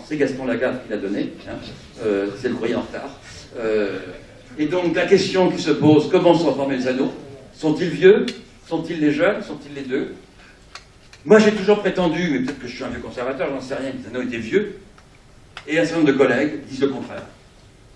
C'est Gaston Lagaffe qui l'a donné, hein. C'est le courrier en retard. Et donc la question qui se pose, comment sont formés les anneaux? Sont-ils vieux? Sont-ils les jeunes? Sont-ils les deux? Moi j'ai toujours prétendu, mais peut-être que je suis un vieux conservateur, j'en sais rien, que les anneaux étaient vieux. Et un certain nombre de collègues disent le contraire.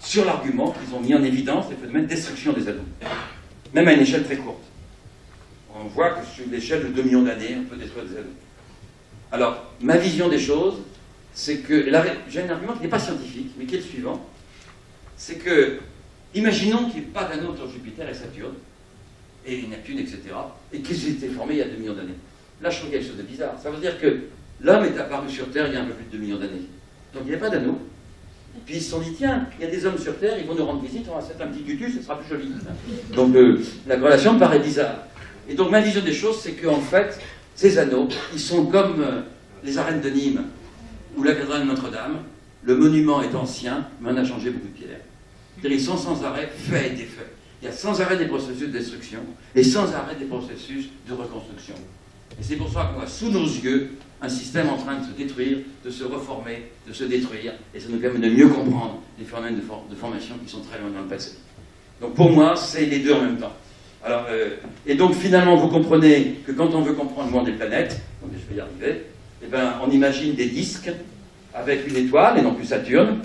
Sur l'argument qu'ils ont mis en évidence les phénomènes de destruction des anneaux. Même à une échelle très courte. On voit que sur l'échelle de 2 millions d'années, on peut détruire des anneaux. Alors, ma vision des choses, c'est que, j'ai un argument qui n'est pas scientifique, mais qui est le suivant, c'est que, imaginons qu'il n'y ait pas d'anneaux entre Jupiter et Saturne, et Neptune, etc., et qu'ils aient été formés il y a 2 millions d'années. Là, je trouve quelque chose de bizarre. Ça veut dire que l'homme est apparu sur Terre il y a un peu plus de 2 millions d'années. Donc il n'y a pas d'anneaux. Puis ils se sont dit, tiens, il y a des hommes sur Terre, ils vont nous rendre visite, on va faire un petit tutu, ce sera plus joli. Donc la relation me paraît bizarre. Et donc ma vision des choses, c'est qu'en fait, ces anneaux, ils sont comme les arènes de Nîmes, ou la cathédrale de Notre-Dame. Le monument est ancien, mais on a changé beaucoup de pierres. C'est-à-dire, ils sont sans arrêt faits et défaits. Il y a sans arrêt des processus de destruction, et sans arrêt des processus de reconstruction. Et c'est pour ça qu'on voit sous nos yeux un système en train de se détruire, de se reformer, de se détruire, et ça nous permet de mieux comprendre les phénomènes de formation qui sont très loin dans le passé. Donc pour moi, c'est les deux en même temps. Alors, et donc finalement, vous comprenez que quand on veut comprendre le monde des planètes, donc je vais y arriver, eh ben, on imagine des disques avec une étoile, et non plus Saturne,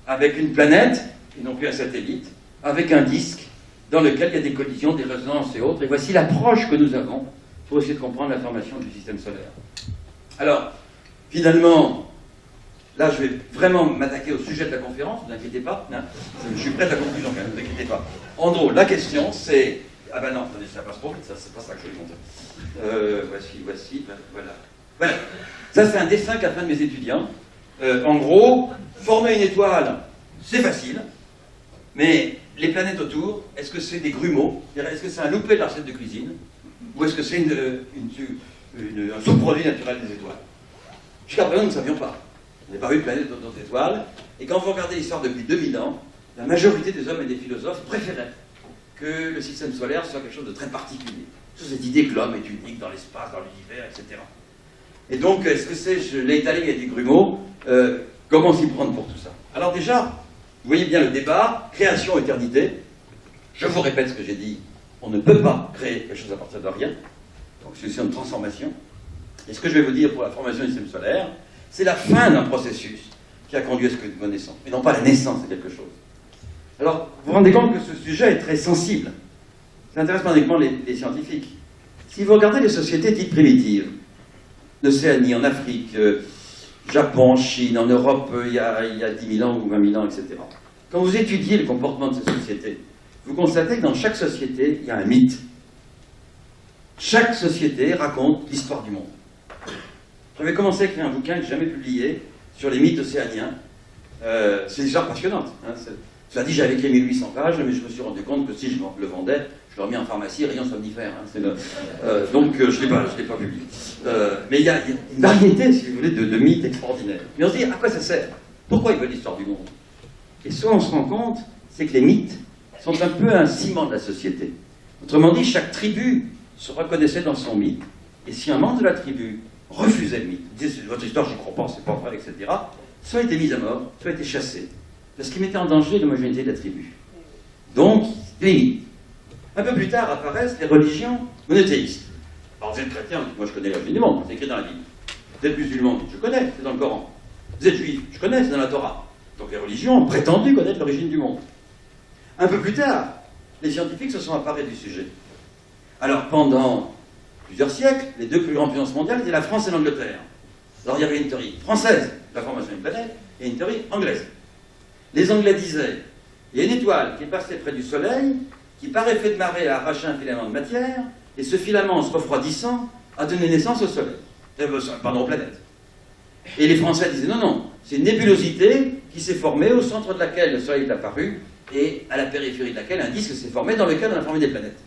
avec une planète, et non plus un satellite, avec un disque dans lequel il y a des collisions, des résonances et autres. Et voici l'approche que nous avons pour essayer de comprendre la formation du système solaire. Alors, finalement, là je vais vraiment m'attaquer au sujet de la conférence, ne vous inquiétez pas, hein, je suis prêt à la conclusion quand même, ne vous inquiétez pas. En gros, la question c'est... Ah ben non, attendez, ça passe trop vite, ça, c'est pas ça que je vais montrer. Voici, voilà. Voilà. Ça c'est un dessin qu'a fait un de mes étudiants. En gros, former une étoile, c'est facile, mais les planètes autour, est-ce que c'est des grumeaux? Est-ce que c'est un loupé de la recette de cuisine? Ou est-ce que c'est un sous-produit naturel des étoiles? Jusqu'à présent, nous ne savions pas. On n'a pas vu de planète d'autres étoiles. Et quand vous regardez l'histoire depuis 2000 ans, la majorité des hommes et des philosophes préféraient que le système solaire soit quelque chose de très particulier. Sur cette idée que l'homme est unique dans l'espace, dans l'univers, etc. Et donc, est-ce que c'est, je l'ai étalé, il y a des grumeaux, comment s'y prendre pour tout ça? Alors déjà, vous voyez bien le débat, création, éternité. Je vous répète ce que j'ai dit, on ne peut pas créer quelque chose à partir de rien. Donc c'est une transformation. Et ce que je vais vous dire pour la formation du système solaire, c'est la fin d'un processus qui a conduit à ce que nous connaissons, et non pas la naissance de quelque chose. Alors, vous vous rendez compte que ce sujet est très sensible. Ça intéresse pas uniquement les scientifiques. Si vous regardez les sociétés dites primitives, l'Océanie, en Afrique, Japon, Chine, en Europe, il y a 10 000 ans ou 20 000 ans, etc. Quand vous étudiez le comportement de ces sociétés, vous constatez que dans chaque société, il y a un mythe. Chaque société raconte l'histoire du monde. J'avais commencé à écrire un bouquin que je n'ai jamais publié sur les mythes océaniens. C'est une histoire passionnante. Hein. Cela dit, j'avais écrit 1800 pages, mais je me suis rendu compte que si je le vendais, je l'aurais mis en pharmacie, rayon somnifère. Hein, donc, je ne l'ai pas publié. Mais il y a une variété, si vous voulez, de mythes extraordinaires. Mais on se dit, à quoi ça sert? Pourquoi ils veulent l'histoire du monde? Et ce qu'on se rend compte, c'est que les mythes sont un peu un ciment de la société. Autrement dit, chaque tribu se reconnaissait dans son mythe, et si un membre de la tribu refusait le mythe, disait votre histoire, j'y crois pas, c'est pas vrai, etc., soit était mis à mort, soit était chassé, parce qu'il mettait en danger l'homogénéité de la tribu. Donc, les mythes. Un peu plus tard apparaissent les religions monothéistes. Alors vous êtes chrétien, moi je connais l'origine du monde, c'est écrit dans la Bible. Vous êtes musulman, je connais, c'est dans le Coran. Vous êtes juif, je connais, c'est dans la Torah. Donc les religions ont prétendu connaître l'origine du monde. Un peu plus tard, les scientifiques se sont emparés du sujet. Alors pendant plusieurs siècles, les deux plus grandes puissances mondiales étaient la France et l'Angleterre. Alors il y avait une théorie française de la formation d'une planète et une théorie anglaise. Les Anglais disaient, il y a une étoile qui est passée près du Soleil, qui par effet de marée a arraché un filament de matière, et ce filament, en se refroidissant, a donné naissance au Soleil. Pardon, aux planètes. Et les Français disaient, non, c'est une nébulosité qui s'est formée au centre de laquelle le Soleil est apparu, et à la périphérie de laquelle un disque s'est formé dans lequel on a formé des planètes.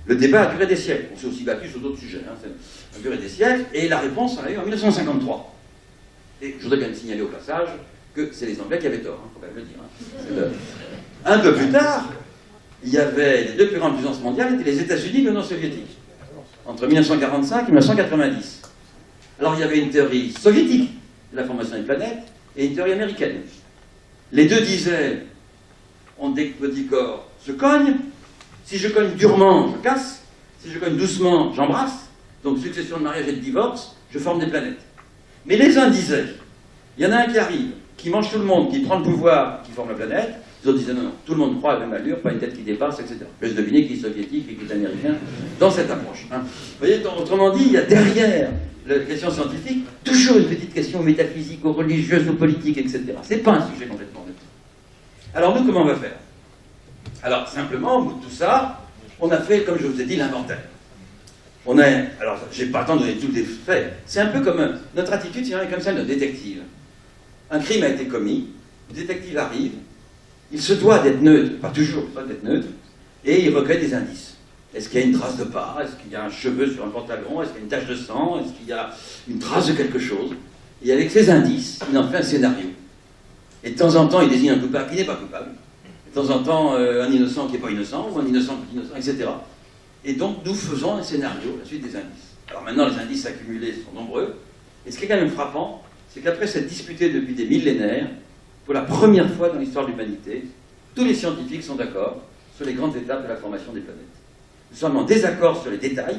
Le débat a duré des siècles. On s'est aussi battu sur d'autres sujets. Hein. Ça a duré des siècles, et la réponse, on l'a eu en 1953. Et je voudrais quand même signaler au passage que c'est les Anglais qui avaient tort, il faut quand même le dire. Hein. Un peu plus tard, il y avait les deux plus grandes puissances mondiales, étaient les États-Unis et l'Union soviétique, entre 1945 et 1990. Alors il y avait une théorie soviétique de la formation des planètes, et une théorie américaine. Les deux disaient, dès que le petit corps se cogne, si je cogne durement, je casse, si je cogne doucement, j'embrasse, donc succession de mariage et de divorce, je forme des planètes. Mais les uns disaient, il y en a un qui arrive, qui mange tout le monde, qui prend le pouvoir, qui forme la planète. Les autres disaient non, non, tout le monde croit à la même allure, pas une tête qui dépasse, etc. Je vais deviner qui est soviétique et qui est américain dans cette approche. Hein. Vous voyez, autrement dit, il y a derrière la question scientifique toujours une petite question métaphysique, ou religieuse, ou politique, etc. C'est pas un sujet complètement neutre. Alors nous, comment on va faire? Alors simplement, au bout de tout ça, on a fait, comme je vous ai dit, l'inventaire. Alors, j'ai pas le temps de donner tous les faits. C'est un peu comme notre attitude, c'est comme celle d'un détective. Un crime a été commis, le détective arrive, il se doit d'être neutre, pas toujours, il doit d'être neutre, et il recueille des indices. Est-ce qu'il y a une trace de pas? Est-ce qu'il y a un cheveu sur un pantalon? Est-ce qu'il y a une tache de sang? Est-ce qu'il y a une trace de quelque chose? Et avec ces indices, il en fait un scénario. Et de temps en temps, il désigne un coupable qui n'est pas coupable. De temps en temps, un innocent qui n'est pas innocent, ou un innocent qui est innocent, etc. Et donc, nous faisons un scénario, la suite des indices. Alors maintenant, les indices accumulés sont nombreux. Et ce qui est quand même frappant, c'est qu'après s'être disputé depuis des millénaires, pour la première fois dans l'histoire de l'humanité, tous les scientifiques sont d'accord sur les grandes étapes de la formation des planètes. Nous sommes en désaccord sur les détails,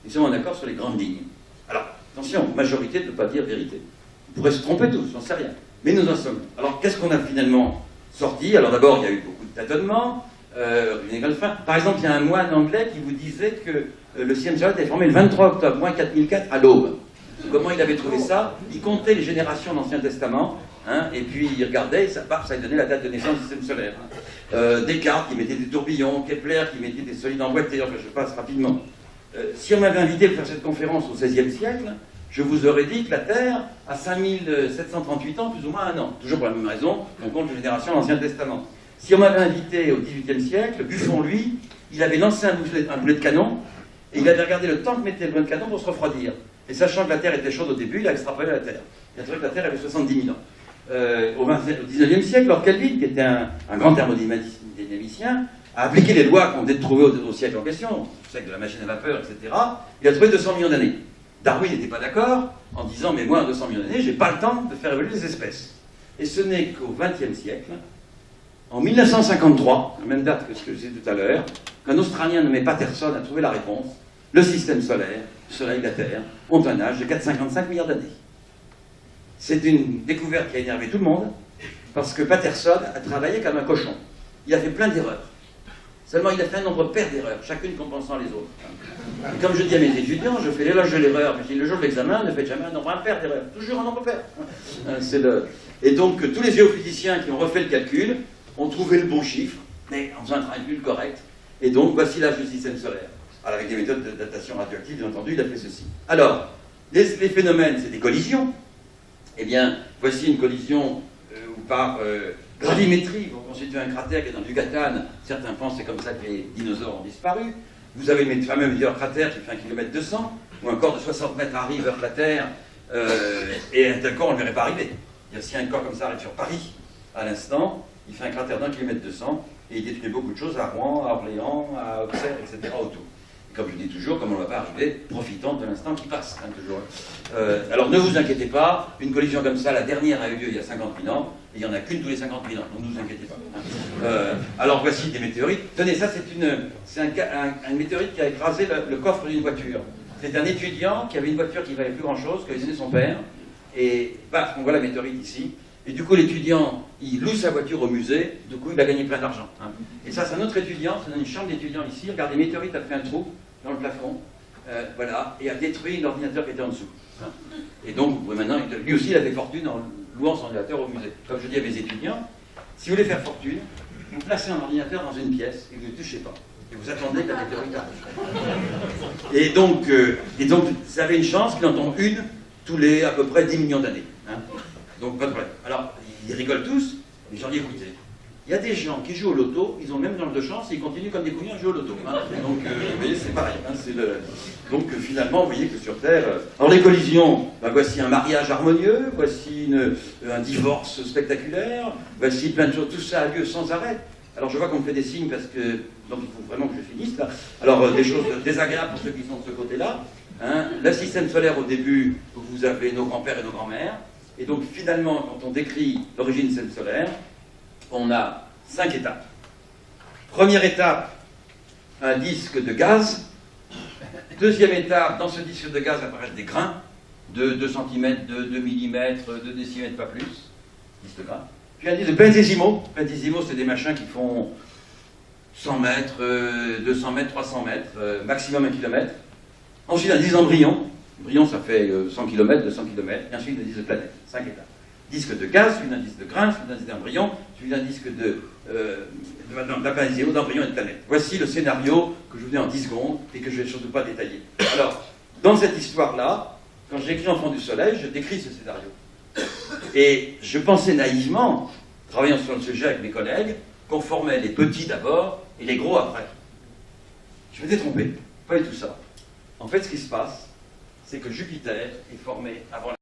nous sommes en accord sur les grandes lignes. Alors, attention, majorité ne peut pas dire vérité. On pourrait se tromper tous, j'en sais rien. Mais nous en sommes. Alors, qu'est-ce qu'on a finalement sorti? Alors d'abord, il y a eu beaucoup de tâtonnements. Par exemple, il y a un moine anglais qui vous disait que le système solaire était formé le 23 octobre, moins 4004, à l'aube. Comment il avait trouvé ça? Il comptait les générations de l'Ancien Testament, hein, et puis il regardait, et ça lui donnait la date de naissance du système solaire. Descartes qui mettait des tourbillons, Kepler qui mettait des solides emboîtés, enfin je passe rapidement. Si on m'avait invité pour faire cette conférence au XVIe siècle, je vous aurais dit que la Terre a 5738 ans, plus ou moins un an. Toujours pour la même raison, on compte les générations de l'Ancien Testament. Si on m'avait invité au XVIIIe siècle, Buffon, lui, il avait lancé un boulet de canon, et il avait regardé le temps que mettait le boulet de canon pour se refroidir. Et sachant que la Terre était chaude au début, il a extrapolé la Terre. Il a trouvé que la Terre avait 70 000 ans. Au XIXe siècle, Lord Kelvin, qui était un grand thermodynamicien, a appliqué les lois qu'on venait de trouver au siècle en question, le siècle de la machine à vapeur, etc. Il a trouvé 200 millions d'années. Darwin n'était pas d'accord en disant « mais moi, en 200 millions d'années, j'ai pas le temps de faire évoluer les espèces ». Et ce n'est qu'au XXe siècle, en 1953, la même date que ce que je disais tout à l'heure, qu'un Australien nommé Patterson a trouvé la réponse. Le système solaire, le Soleil et la Terre, ont un âge de 4,55 milliards d'années. C'est une découverte qui a énervé tout le monde, parce que Patterson a travaillé comme un cochon. Il a fait plein d'erreurs. Seulement, il a fait un nombre pair d'erreurs, chacune compensant les autres. Et comme je dis à mes étudiants, je fais l'éloge de l'erreur, je dis le jour de l'examen, ne faites jamais un nombre impair d'erreurs. Toujours un nombre pair. Et donc, tous les géophysiciens qui ont refait le calcul ont trouvé le bon chiffre, mais en faisant un calcul correct. Et donc, voici l'âge du système solaire. Alors, avec des méthodes de datation radioactive, bien entendu, il a fait ceci. Alors, les phénomènes, c'est des collisions. Eh bien, voici une collision où par gravimétrie, vous constituez un cratère qui est dans le Yucatan. Certains pensent que c'est comme ça que les dinosaures ont disparu. Vous avez le fameux meilleur cratère qui fait 1,2 km, où un corps de 60 mètres arrive vers la Terre, et d'un corps, on ne le verrait pas arriver. Si un corps comme ça arrive sur Paris, à l'instant, il fait un cratère d'1,2 km, et il détruit beaucoup de choses à Rouen, à Orléans, à Auxerre, etc. autour. Comme je dis toujours, comme on ne va pas arriver, profitant de l'instant qui passe. Hein, toujours. Alors ne vous inquiétez pas, une collision comme ça, la dernière a eu lieu il y a 50 000 ans, et il n'y en a qu'une tous les 50 000 ans, donc ne vous inquiétez pas. Hein. Alors voici des météorites. Tenez, ça c'est un météorite qui a écrasé le coffre d'une voiture. C'est un étudiant qui avait une voiture qui valait plus grand chose, que lui donnait son père, et paf, on voit la météorite ici. Et du coup, l'étudiant, il loue sa voiture au musée, du coup, il a gagné plein d'argent. Hein. Et ça, c'est un autre étudiant, c'est dans une chambre d'étudiant ici. Regardez, météorite a fait un trou dans le plafond, voilà, et a détruit l'ordinateur qui était en dessous. Hein. Et donc, maintenant, lui aussi, il a fait fortune en louant son ordinateur au musée. Comme je dis à mes étudiants, si vous voulez faire fortune, vous placez un ordinateur dans une pièce et vous ne touchez pas. Et vous attendez que la météorite arrive. Et donc, vous avez une chance qu'il en tombe une tous les à peu près 10 millions d'années. Hein. Donc, pas de problème. Alors, ils rigolent tous, mais j'en ai écouté. Il y a des gens qui jouent au loto, ils ont même dans de chance, et ils continuent comme des couillons à jouer au loto. Hein. Donc, vous voyez, c'est pareil. Hein, Donc, finalement, vous voyez que sur Terre... Alors, les collisions, ben, voici un mariage harmonieux, voici un divorce spectaculaire, voici plein de choses. Tout ça a lieu sans arrêt. Alors, je vois qu'on me fait des signes parce que... Donc, il faut vraiment que je finisse, là. Alors, des choses désagréables pour ceux qui sont de ce côté-là. Hein. Le système solaire, au début, vous avez nos grands-pères et nos grands-mères. Et donc finalement, quand on décrit l'origine du système solaire, on a 5 étapes. Première étape, un disque de gaz. Deuxième étape, dans ce disque de gaz apparaissent des grains de 2 cm, de 2 mm, de décimètres, pas plus. 10 de grains. Puis un disque de pentésimaux. Pentésimaux, c'est des machins qui font 100 mètres, 200 mètres, 300 mètres, maximum 1 km. Ensuite, un disque d'embryon. Embryon, ça fait 100 km, 200 km. Et ensuite, un disque de planète. 5 étapes. Disque de gaz, suivi d'un disque de grain, suivi d'un disque d'embryon, suivi d'un disque d'appendiséo, d'embryon et de planète. Voici le scénario que je vous dis en 10 secondes et que je ne vais surtout pas détailler. Alors, dans cette histoire-là, quand j'écris Enfant du Soleil, je décris ce scénario. Et je pensais naïvement, travaillant sur le sujet avec mes collègues, qu'on formait les petits d'abord et les gros après. Je m'étais trompé, pas du tout ça. En fait, ce qui se passe, c'est que Jupiter est formé avant la